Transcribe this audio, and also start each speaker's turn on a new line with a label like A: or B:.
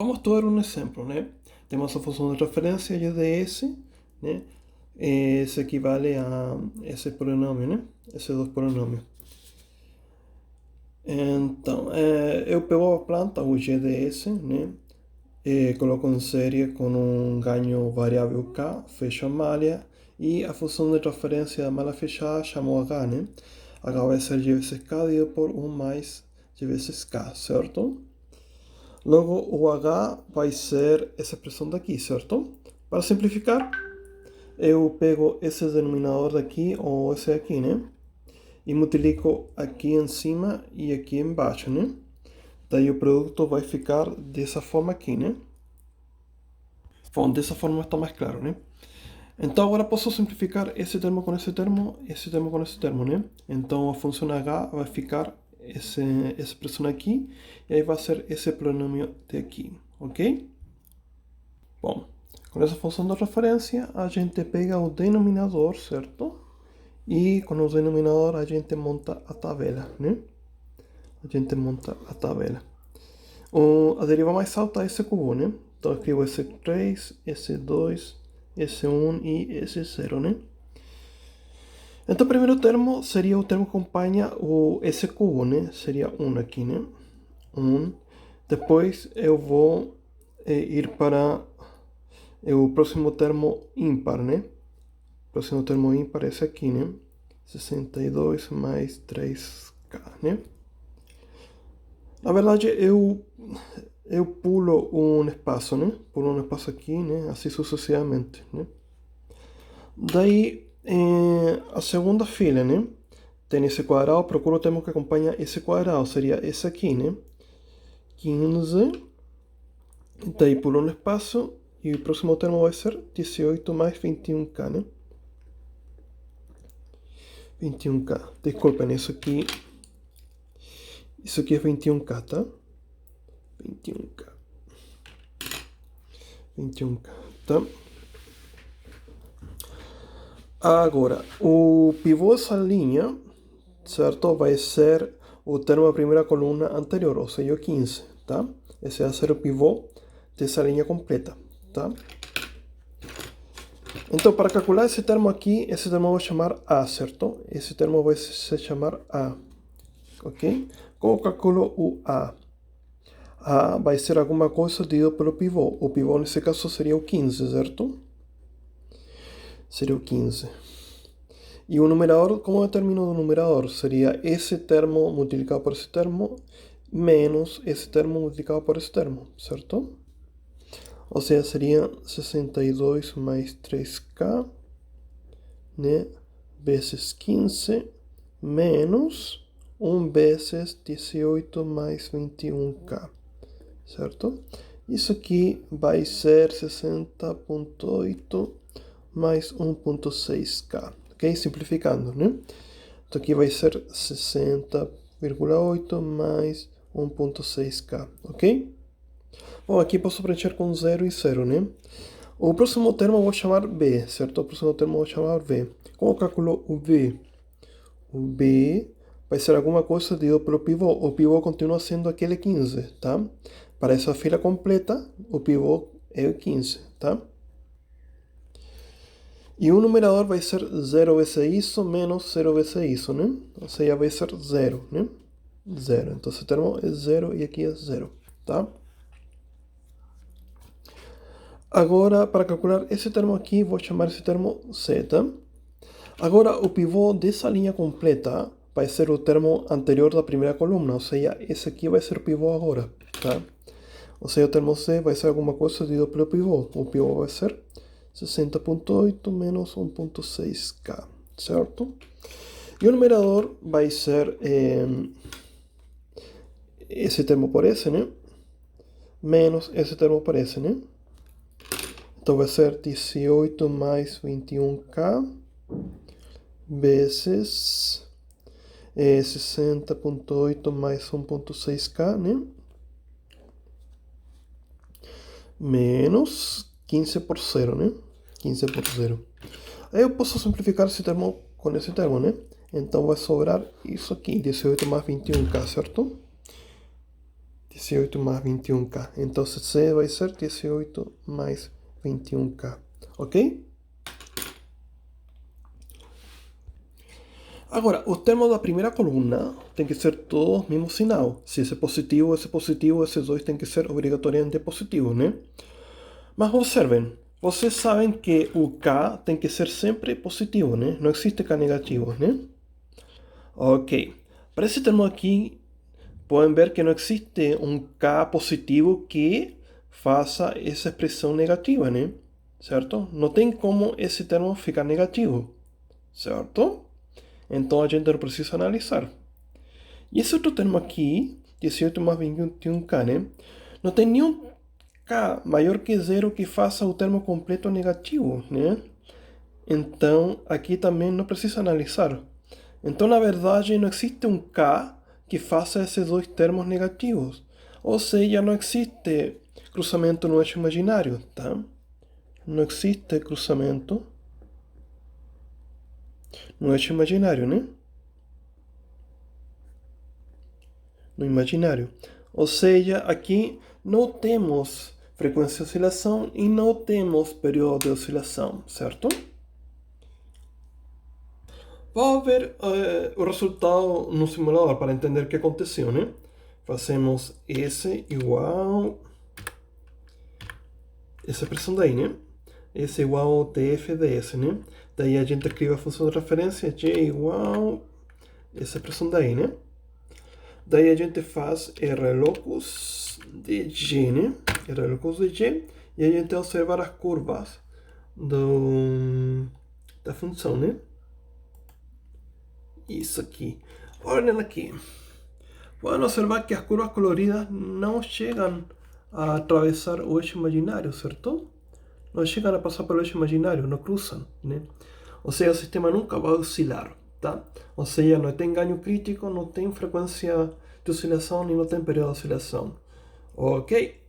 A: Vamos estudar um exemplo, né? Temos a função de referência y de s, né? Se equivale a esse polinômio, né? Esses dois polinômios. Então, eu pego a planta, o g de s, né? Coloco em série com um ganho variável k, fecho a malha, e a função de referência da malha fechada chamo h, né? H vai ser g vezes k dividido por 1 mais g vezes k, certo? Logo, o h vai ser essa expressão daqui, certo? Para simplificar, eu pego esse denominador daqui, ou esse aqui, né? E multiplico aqui em cima e aqui embaixo, né? Daí o produto vai ficar dessa forma aqui, né? Bom, dessa forma está mais claro, né? Então agora posso simplificar esse termo com esse termo, esse termo com esse termo, né? Então a função h vai ficar essa expressão aqui, e aí vai ser esse pronome de aqui, ok? Bom, com essa função de referência, a gente pega o denominador, certo? E com o denominador a gente monta a tabela, né? A gente monta a tabela. A deriva mais alta é esse cubo, né? Então eu escrevo esse 3, esse 2, esse 1 e esse 0, né? Então o primeiro termo seria o termo que acompanha esse cubo, né? Seria 1 aqui, né? 1. Depois eu vou ir para o próximo termo ímpar, né? O próximo termo ímpar é esse aqui, né? 62 mais 3k, né? Na verdade, eu pulo um espaço, né? Pulo um espaço aqui, né? Assim sucessivamente, né? Daí, a segunda fila, né? Tem esse quadrado, procuro o termo que acompanha esse quadrado, seria esse aqui, né? 15. Daí pulo um espaço e o próximo termo vai ser 18 mais 21k, né? 21k. Desculpem, isso aqui é 21k, tá? 21k. 21k, tá? Agora, o pivô dessa linha, certo? Vai ser o termo da primeira coluna anterior, ou seja, o 15, tá? Esse vai ser o pivô dessa linha completa, tá? Então, para calcular esse termo aqui, esse termo eu vou chamar A, certo? Esse termo vai se chamar A, ok? Como calculo o A? A vai ser alguma coisa dividido pelo pivô. O pivô, nesse caso, seria o 15, certo? Seria o 15. E o numerador, como eu determino o numerador? Seria esse termo multiplicado por esse termo, menos esse termo multiplicado por esse termo, certo? Ou seja, seria 62 mais 3k, né? Vezes 15, menos 1 vezes 18 mais 21k, certo? Isso aqui vai ser 60,8 mais 1,6k, ok? Simplificando, né? Então aqui vai ser 60,8 mais 1,6k, ok? Bom, aqui posso preencher com 0 e 0, né? O próximo termo eu vou chamar B, certo? O próximo termo eu vou chamar B. Como eu calculo o B? O B vai ser alguma coisa dividido pelo pivô. O pivô continua sendo aquele 15, tá? Para essa fila completa, o pivô é o 15, tá? E o numerador vai ser 0 vezes isso menos 0 vezes isso, né? Ou seja, vai ser 0, né? 0. Então esse termo é 0 e aqui é 0, tá? Agora, para calcular esse termo aqui, vou chamar esse termo C, tá? Agora, o pivô dessa linha completa vai ser o termo anterior da primeira coluna, ou seja, esse aqui vai ser o pivô agora, tá? Ou seja, o termo C vai ser alguma coisa dividido pelo pivô. O pivô vai ser 60,8 menos 1,6k, certo? E o numerador vai ser esse termo por esse, né? Menos esse termo por esse, né? Então vai ser 18 mais 21k vezes 60,8 mais 1,6k, né? Menos 15 por 0, né? 15 por 0. Aí eu posso simplificar esse termo com esse termo, né? Então vai sobrar isso aqui, 18 mais 21k, certo? 18 más 21K. Entonces C va a ser 18 más 21K. ¿Ok? Agora, os termos da primeira coluna tem que ser todos mesmo sinal. Se esse é positivo, esses dois tem que ser obrigatoriamente positivos, né? Mas observem, vocês sabem que o K tem que ser sempre positivo, né? Não existe K negativo, né? Ok. Para esse termo aqui, podem ver que não existe um K positivo que faça essa expressão negativa, né? Certo? Não tem como esse termo ficar negativo, certo? Então a gente não precisa analisar. E esse outro termo aqui, 18 mais 21K, né? Não tem nenhum K maior que zero que faça o termo completo negativo, né? Então aqui também não precisa analisar. Então, na verdade, não existe um K que faça esses dois termos negativos. Ou seja, não existe cruzamento no eixo imaginário, tá? Não existe cruzamento no eixo imaginário, né? No imaginário. Ou seja, aqui não temos frequência de oscilação e não temos período de oscilação, certo? Vamos ver o resultado no simulador para entender o que aconteceu, né? Fazemos S igual essa expressão daí, né? S igual ao TF ds, né? Daí a gente escreve a função de referência G igual essa expressão daí, né? Daí a gente faz R locus de G, né? R locus de G. E a gente observa as curvas da função, né? Isso aqui. Olhem aqui. Podem observar que as curvas coloridas não chegam a atravessar o eixo imaginário, certo? Não chegam a passar pelo eixo imaginário, não cruzam, né? Ou seja, o sistema nunca vai oscilar, tá? Ou seja, não tem ganho crítico, não tem frequência de oscilação e não tem período de oscilação. Ok?